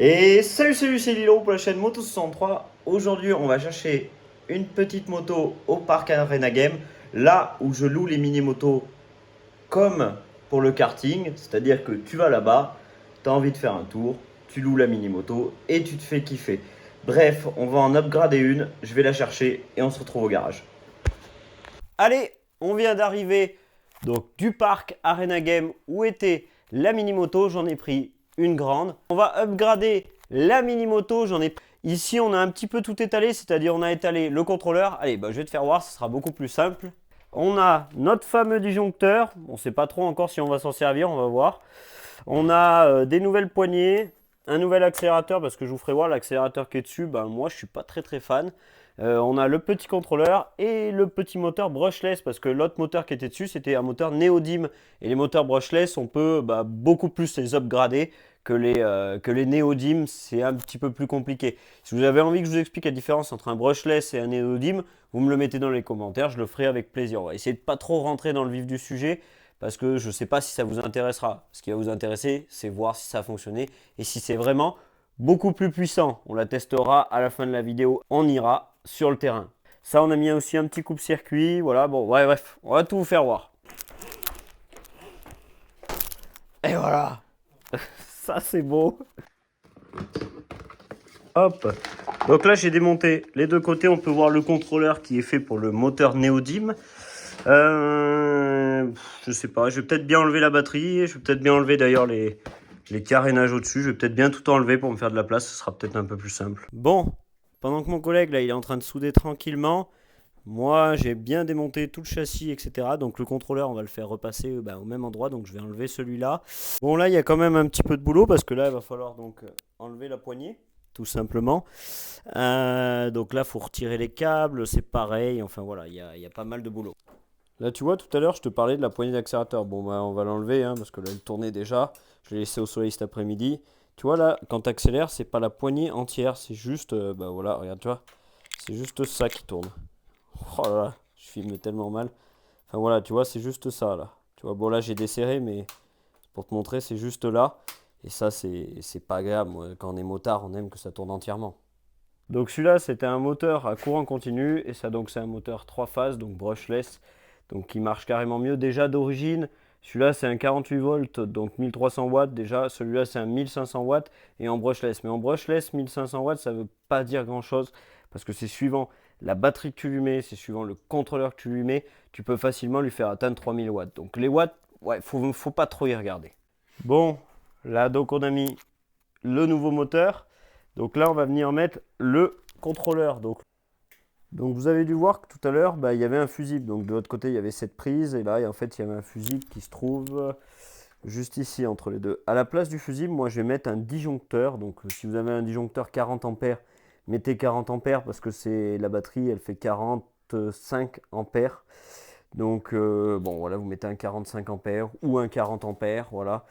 Et salut, c'est Lilo pour la chaîne Moto63. Aujourd'hui, on va chercher une petite moto au parc Arena Game, là où je loue les mini-motos comme pour le karting, c'est-à-dire que tu vas là-bas, tu as envie de faire un tour, tu loues la mini-moto et tu te fais kiffer. Bref, on va en upgrader une, je vais la chercher et on se retrouve au garage. Allez, on vient d'arriver donc du parc Arena Game où était la mini-moto, j'en ai pris une grande. On va upgrader la mini-moto, j'en ai pris. Ici, on a un petit peu tout étalé, c'est-à-dire on a étalé le contrôleur. Allez, je vais te faire voir, ce sera beaucoup plus simple. On a notre fameux disjoncteur, on ne sait pas trop encore si on va s'en servir, on va voir. On a des nouvelles poignées, un nouvel accélérateur, parce que je vous ferai voir l'accélérateur qui est dessus, moi je suis pas très fan. On a le petit contrôleur et le petit moteur brushless, parce que l'autre moteur qui était dessus c'était un moteur néodyme, et les moteurs brushless on peut beaucoup plus les upgrader que les néodymes, c'est un petit peu plus compliqué. Si vous avez envie que je vous explique la différence entre un brushless et un néodyme, vous me le mettez dans les commentaires, je le ferai avec plaisir. On va essayer de pas trop rentrer dans le vif du sujet, parce que je ne sais pas si ça vous intéressera. Ce qui va vous intéresser, c'est voir si ça a fonctionné et si c'est vraiment beaucoup plus puissant. On la testera à la fin de la vidéo, on ira sur le terrain. Ça, on a mis aussi un petit coupe-circuit, voilà, bref, on va tout vous faire voir. Et voilà, ça c'est beau. Hop, donc là j'ai démonté les deux côtés, on peut voir le contrôleur qui est fait pour le moteur néodyme. Je sais pas, je vais peut-être bien enlever la batterie, je vais peut-être bien enlever d'ailleurs les carénages au-dessus, je vais peut-être bien tout enlever pour me faire de la place, ce sera peut-être un peu plus simple. Bon, pendant que mon collègue là il est en train de souder tranquillement, moi j'ai bien démonté tout le châssis, etc. Donc le contrôleur on va le faire repasser au même endroit, donc je vais enlever celui-là. Bon là il y a quand même un petit peu de boulot parce que là il va falloir donc enlever la poignée. Tout simplement. Donc là, il faut retirer les câbles, c'est pareil. Enfin voilà, il y a pas mal de boulot. Là, tu vois, tout à l'heure, je te parlais de la poignée d'accélérateur. Bon, on va l'enlever parce que là, elle tournait déjà. Je l'ai laissé au soleil cet après-midi. Tu vois, là, quand tu accélères, c'est pas la poignée entière. C'est juste, voilà, regarde, tu vois. C'est juste ça qui tourne. Oh là là, je filme tellement mal. Enfin voilà, tu vois, c'est juste ça, là. Tu vois, bon, là, j'ai desserré, mais pour te montrer, c'est juste là. Et ça, c'est pas agréable. Moi, quand on est motard, on aime que ça tourne entièrement. Donc celui-là, c'était un moteur à courant continu. Et ça, donc, c'est un moteur 3 phases, donc brushless. Donc qui marche carrément mieux. Déjà d'origine, celui-là, c'est un 48 volts, donc 1300 watts. Déjà, celui-là, c'est un 1500 watts. Et en brushless. Mais en brushless, 1500 watts, ça ne veut pas dire grand-chose. Parce que c'est suivant la batterie que tu lui mets, c'est suivant le contrôleur que tu lui mets. Tu peux facilement lui faire atteindre 3000 watts. Donc les watts, ouais, faut pas trop y regarder. Bon. Là, donc, on a mis le nouveau moteur. Donc là, on va venir mettre le contrôleur. Donc vous avez dû voir que tout à l'heure, il y avait un fusible. Donc de l'autre côté, il y avait cette prise. Et là, en fait, il y avait un fusible qui se trouve juste ici, entre les deux. À la place du fusible, moi, je vais mettre un disjoncteur. Donc si vous avez un disjoncteur 40 ampères, mettez 40 ampères parce que c'est la batterie, elle fait 45 ampères. Donc, bon, voilà, vous mettez un 45 ampères ou un 40 ampères, voilà.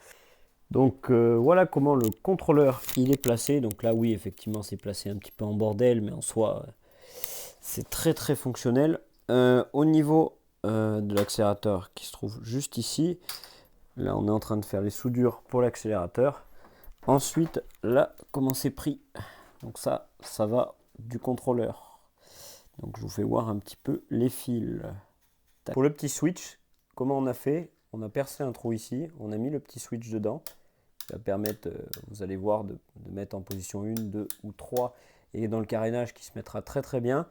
Donc voilà comment le contrôleur il est placé. Donc là oui effectivement c'est placé un petit peu en bordel, mais en soi c'est très fonctionnel. Au niveau de l'accélérateur qui se trouve juste ici, là on est en train de faire les soudures pour l'accélérateur. Ensuite là comment c'est pris, donc ça va du contrôleur. Donc je vous fais voir un petit peu les fils. Pour le petit switch, comment on a fait? On a percé un trou ici, on a mis le petit switch dedans. Ça va permettre, vous allez voir, de mettre en position 1, 2 ou 3 et dans le carénage qui se mettra très bien.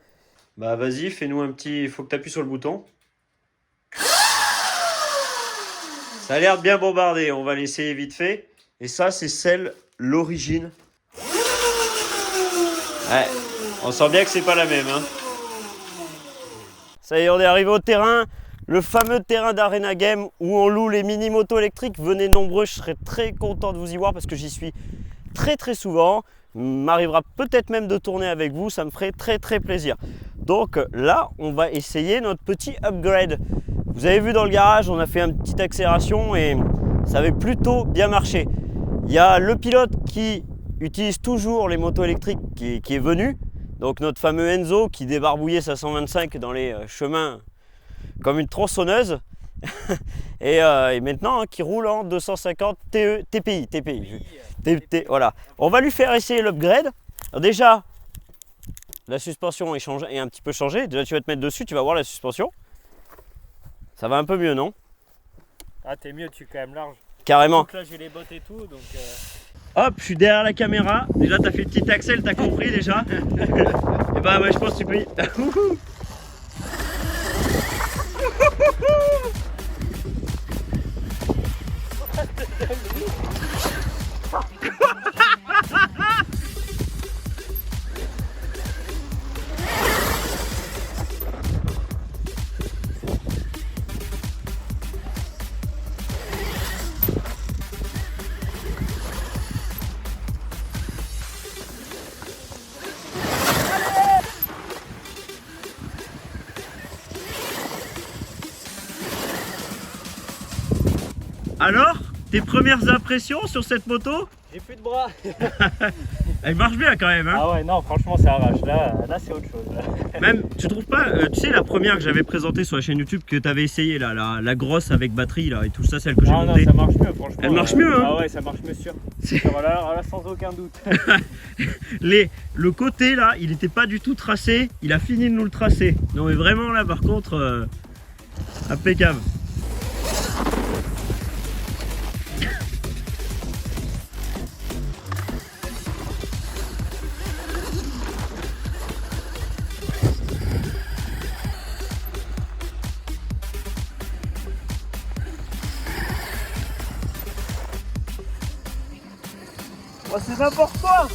Vas-y, fais-nous un petit... Il faut que tu appuies sur le bouton. Ça a l'air de bien bombarder, on va l'essayer vite fait. Et ça, c'est l'origine. Ouais, on sent bien que c'est pas la même. Ça y est, on est arrivé au terrain. Le fameux terrain d'Arena Game où on loue les mini-motos électriques. Venez nombreux, je serai très content de vous y voir parce que j'y suis très souvent. M'arrivera peut-être même de tourner avec vous, ça me ferait très plaisir. Donc là, on va essayer notre petit upgrade. Vous avez vu dans le garage, on a fait une petite accélération et ça avait plutôt bien marché. Il y a le pilote qui utilise toujours les motos électriques qui est venu. Donc notre fameux Enzo qui débarbouillait sa 125 dans les chemins comme une tronçonneuse. et maintenant qui roule en 250 TPI. Voilà. On va lui faire essayer l'upgrade. Déjà, la suspension est un petit peu changée. Déjà, tu vas te mettre dessus, tu vas voir la suspension. Ça va un peu mieux, non? Ah, t'es mieux, tu es quand même large. Carrément. Donc là, j'ai les bottes et tout, donc... Hop, je suis derrière la caméra. Déjà, t'as fait le petit axel, t'as compris déjà. Et bah ouais, je pense que tu peux y... Alors, tes premières impressions sur cette moto? J'ai plus de bras. Elle marche bien quand même, hein? Ah ouais, non, franchement, ça arrache. Là c'est autre chose. Là. Même, tu trouves pas, tu sais la première que j'avais présentée sur la chaîne YouTube que tu avais essayé là, la grosse avec batterie là et tout ça, celle que j'ai montée. Non, ça marche mieux, franchement. Elle marche mieux, hein? Ah ouais, ça marche mieux sûr. Là, sans aucun doute. Le côté là, il n'était pas du tout tracé, il a fini de nous le tracer. Non mais vraiment là par contre, impeccable. Oh, c'est n'importe quoi.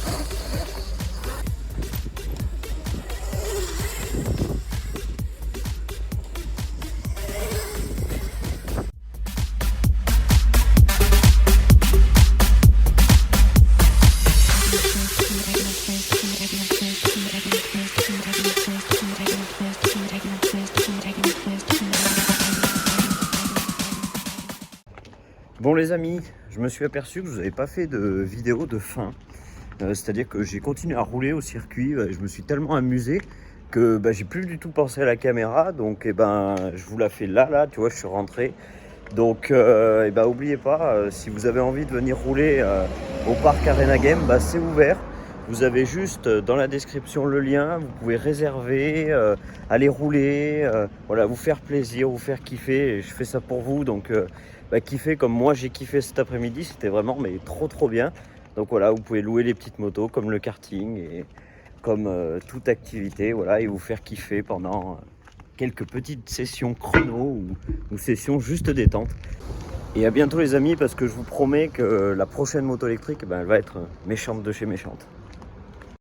Bon les amis, je me suis aperçu que je vous avais pas fait de vidéo de fin. C'est-à-dire que j'ai continué à rouler au circuit, je me suis tellement amusé que j'ai plus du tout pensé à la caméra. Donc je vous la fais là, tu vois, je suis rentré. Donc oubliez pas, si vous avez envie de venir rouler au parc Arena Game, c'est ouvert. Vous avez juste dans la description le lien, vous pouvez réserver, aller rouler, voilà, vous faire plaisir, vous faire kiffer. Et je fais ça pour vous, donc kiffer comme moi j'ai kiffé cet après-midi, c'était vraiment trop bien. Donc voilà, vous pouvez louer les petites motos comme le karting et comme toute activité, voilà, et vous faire kiffer pendant quelques petites sessions chrono ou sessions juste détente. Et à bientôt les amis, parce que je vous promets que la prochaine moto électrique, elle va être méchante de chez méchante.